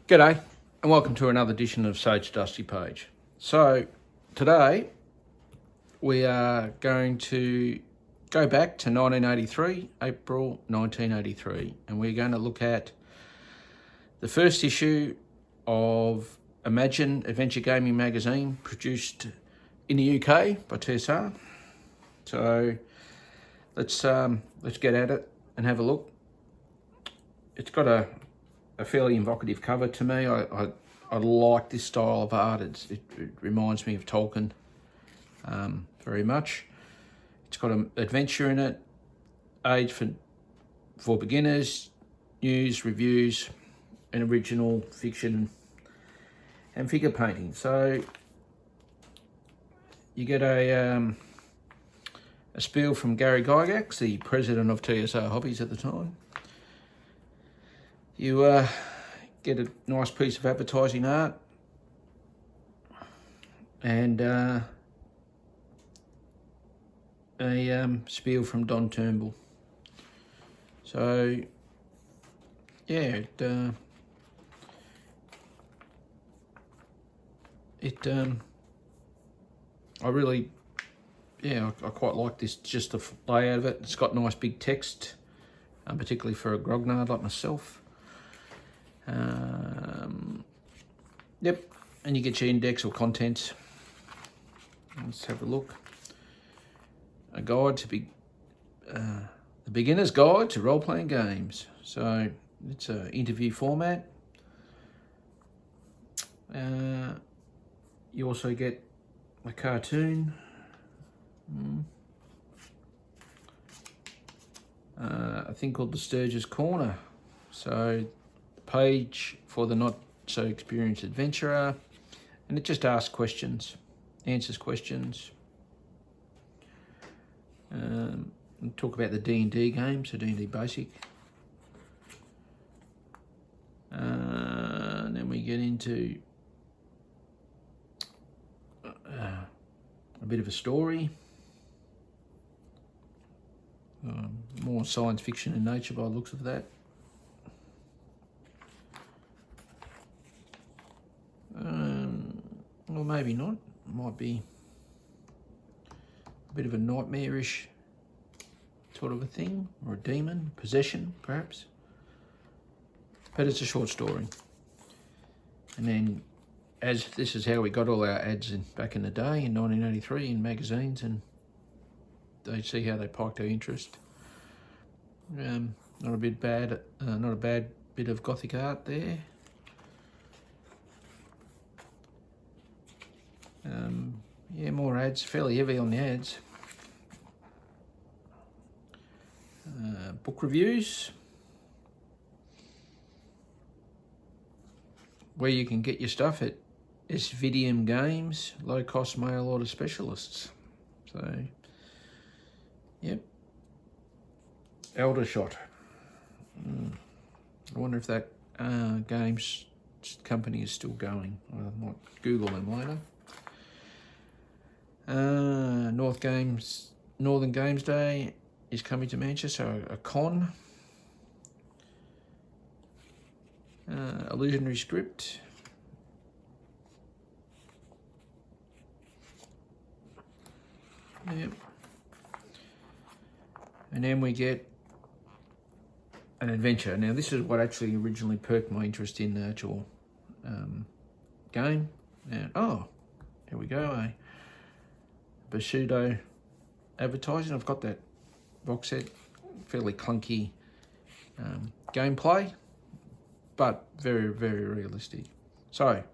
G'day and welcome to another edition of Sage Dusty Page. So today we are going to go back to 1983, April 1983, and we're going to look at the first issue of Imagine Adventure Gaming magazine produced in the UK by TSR. So let's get at it and have a look. It's got a fairly evocative cover to me. I like this style of art. It reminds me of Tolkien very much. It's got an adventure in it, age for beginners, news, reviews, and original fiction and figure painting. So you get a spiel from Gary Gygax, the president of TSR Hobbies at the time. You get a nice piece of advertising art and a spiel from Don Turnbull. So yeah, I quite like this, just the layout of it. It's got nice big text, particularly for a grognard like myself. Yep, and you get your index or contents. Let's have a look. A guide to the beginner's guide to role-playing games. So it's an interview format. You also get a cartoon. A thing called the Sturgis Corner. So page for the not so experienced adventurer, and it just asks questions, answers questions. We'll talk about the D&D game, so D&D Basic. And then we get into a bit of a story, more science fiction in nature by the looks of that. Or maybe not. It might be a bit of a nightmarish sort of a thing, or a demon, possession perhaps. But it's a short story. And then, as this is how we got all our ads back in the day in 1983 in magazines, and they see how they piqued our interest. Not a bad bit of gothic art there. Yeah, more ads, fairly heavy on the ads. Book reviews, where you can get your stuff at SVidium Games, low cost mail order specialists. So, yep. Eldershot. I wonder if that games company is still going. I might Google them later. Northern Games Day is coming to Manchester, a con. Illusionary Script. Yep. And then we get an adventure. Now this is what actually originally perked my interest in the actual game. And here we go, Bushido advertising. I've got that box set. Fairly clunky gameplay, but very, very realistic. So,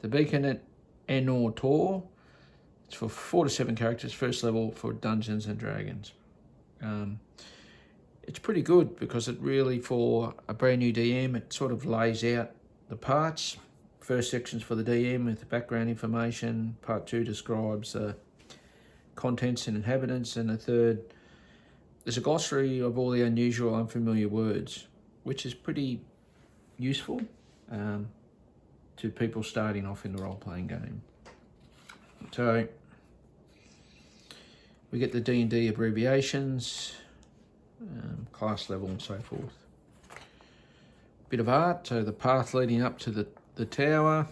the Beacon at Enor Tor. It's for 4 to 7 characters, first level for Dungeons and Dragons. It's pretty good because it really, for a brand new DM, it sort of lays out the parts. First section's for the DM with the background information. Part 2 describes contents and inhabitants, and the third, there's a glossary of all the unusual, unfamiliar words, which is pretty useful to people starting off in the role-playing game. So we get the D&D abbreviations, class level and so forth. bit of art. So the path leading up to the tower.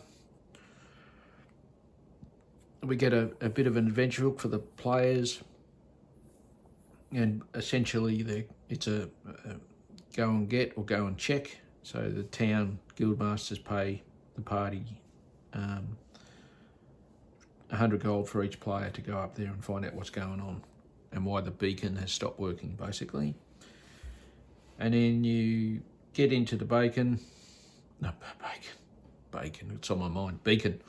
We get a bit of an adventure hook for the players, and essentially it's a go and get or go and check. So the town guildmasters pay the party 100 gold for each player to go up there and find out what's going on and why the beacon has stopped working, basically. And then you get into the beacon, it's on my mind, beacon.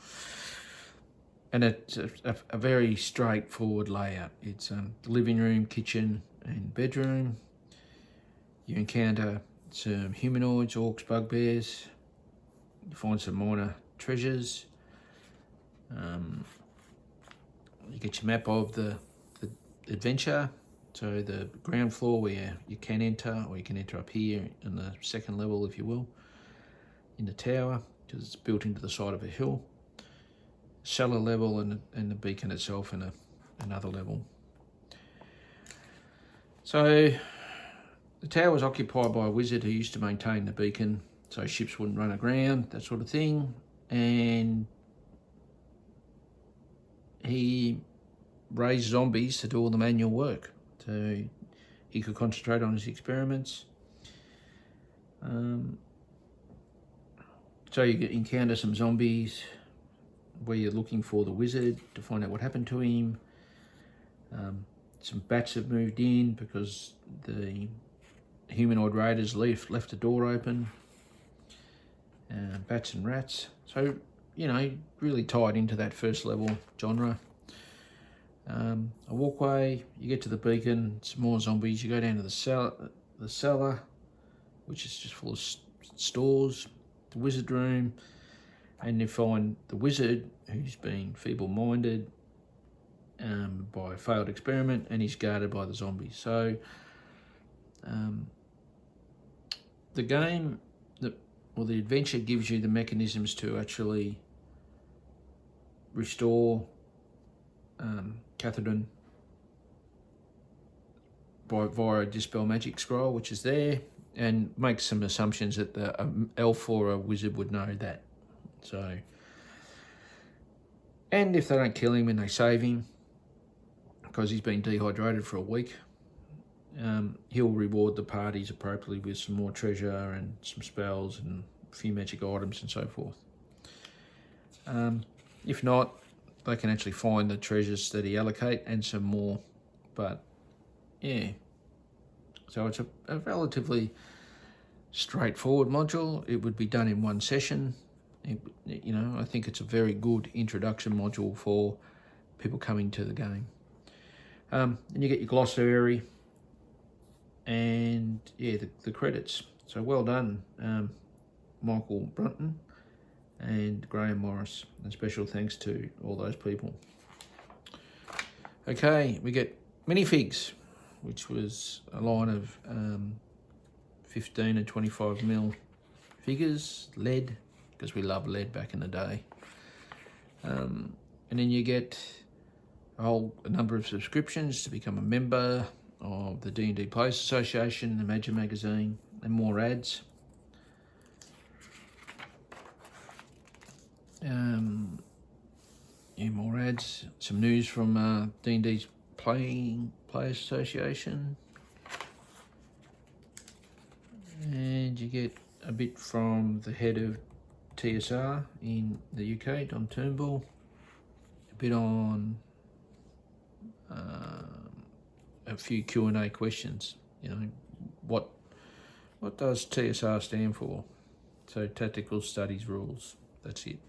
And it's a very straightforward layout. It's the living room, kitchen and bedroom. You encounter some humanoids, orcs, bugbears. You find some minor treasures. You get your map of the adventure. So the ground floor where you can enter, or you can enter up here in the second level, if you will, in the tower, because it's built into the side of a hill. Cellar level and the beacon itself in another level. So the tower was occupied by a wizard who used to maintain the beacon so ships wouldn't run aground, that sort of thing. And he raised zombies to do all the manual work, so he could concentrate on his experiments. So you encounter some zombies where you're looking for the wizard to find out what happened to him. Some bats have moved in because the humanoid raiders left the door open. Bats and rats. So, you know, really tied into that first level genre. A walkway, you get to the beacon, some more zombies, you go down to the cellar, which is just full of stores, the wizard room, and you find the wizard who's been feeble-minded by a failed experiment, and he's guarded by the zombies. So the game, the adventure gives you the mechanisms to actually restore Catherine via a Dispel Magic scroll, which is there, and make some assumptions that the elf or a wizard would know that. So, and if they don't kill him and they save him, because he's been dehydrated for a week, he'll reward the parties appropriately with some more treasure and some spells and a few magic items and so forth. If not, they can actually find the treasures that he allocate and some more. But yeah, so it's a relatively straightforward module. It would be done in one session. You know, I think it's a very good introduction module for people coming to the game. And you get your glossary and yeah, the credits. So well done, Michael Brunton and Graham Morris, and special thanks to all those people. Okay, we get minifigs, which was a line of 15 and 25 mil figures, lead, because we loved lead back in the day. And then you get a number of subscriptions to become a member of the D&D Players Association, the Imagine magazine, and more ads. Yeah, more ads, some news from D&D's Players Association, and you get a bit from the head of TSR in the UK, Don Turnbull, a bit on a few Q&A questions. You know, what does TSR stand for? So Tactical Studies Rules, that's it.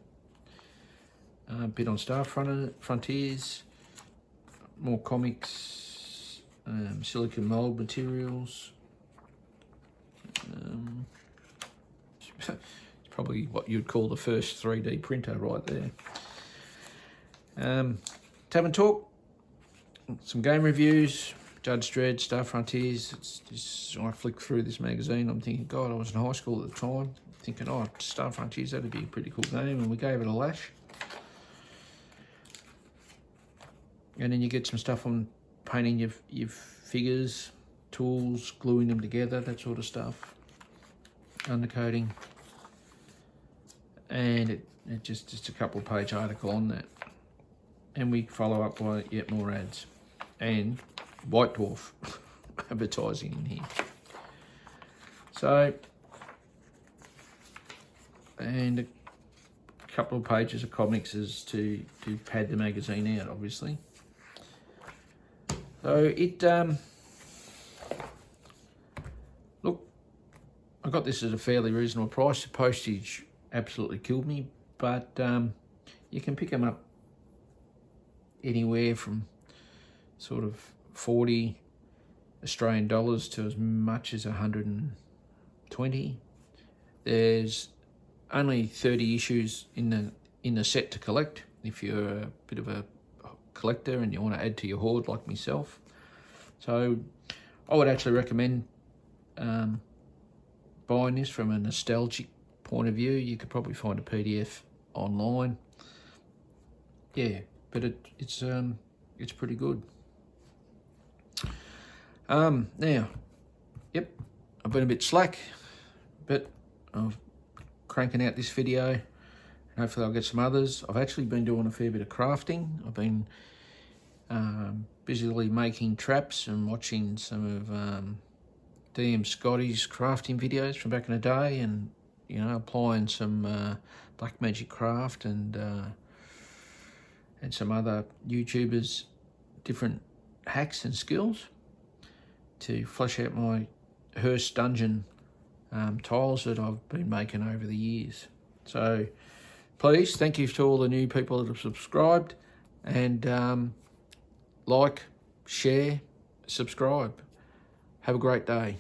A bit on Star Frontiers, more comics, silicon mold materials. It's probably what you'd call the first 3D printer right there. Tavern Talk, some game reviews, Judge Dredd, Star Frontiers. I flick through this magazine, I'm thinking, God, I was in high school at the time, thinking, oh, Star Frontiers, that'd be a pretty cool game, and we gave it a lash. And then you get some stuff on painting your figures, tools, gluing them together, that sort of stuff. undercoating, and it just a couple of page article on that, and we follow up by yet more ads and White Dwarf advertising in here. So, and a couple of pages of comics as to pad the magazine out, obviously. So it look, I got this at a fairly reasonable price. The postage absolutely killed me, but you can pick them up anywhere from sort of 40 Australian dollars to as much as 120. There's only 30 issues in the set to collect if you're a bit of a collector and you want to add to your hoard like myself. So I would actually recommend buying this from a nostalgic point of view. You could probably find a PDF online. Yeah, but it's pretty good. Now, yep, I've been a bit slack, but I'm cranking out this video, and hopefully I'll get some others. I've actually been doing a fair bit of crafting. I've been busily making traps and watching some of DM Scotty's crafting videos from back in the day, and applying some Black Magic Craft and some other YouTubers' different hacks and skills to flesh out my Hearst Dungeon tiles that I've been making over the years. So please, thank you to all the new people that have subscribed, and like, share, subscribe. Have a great day.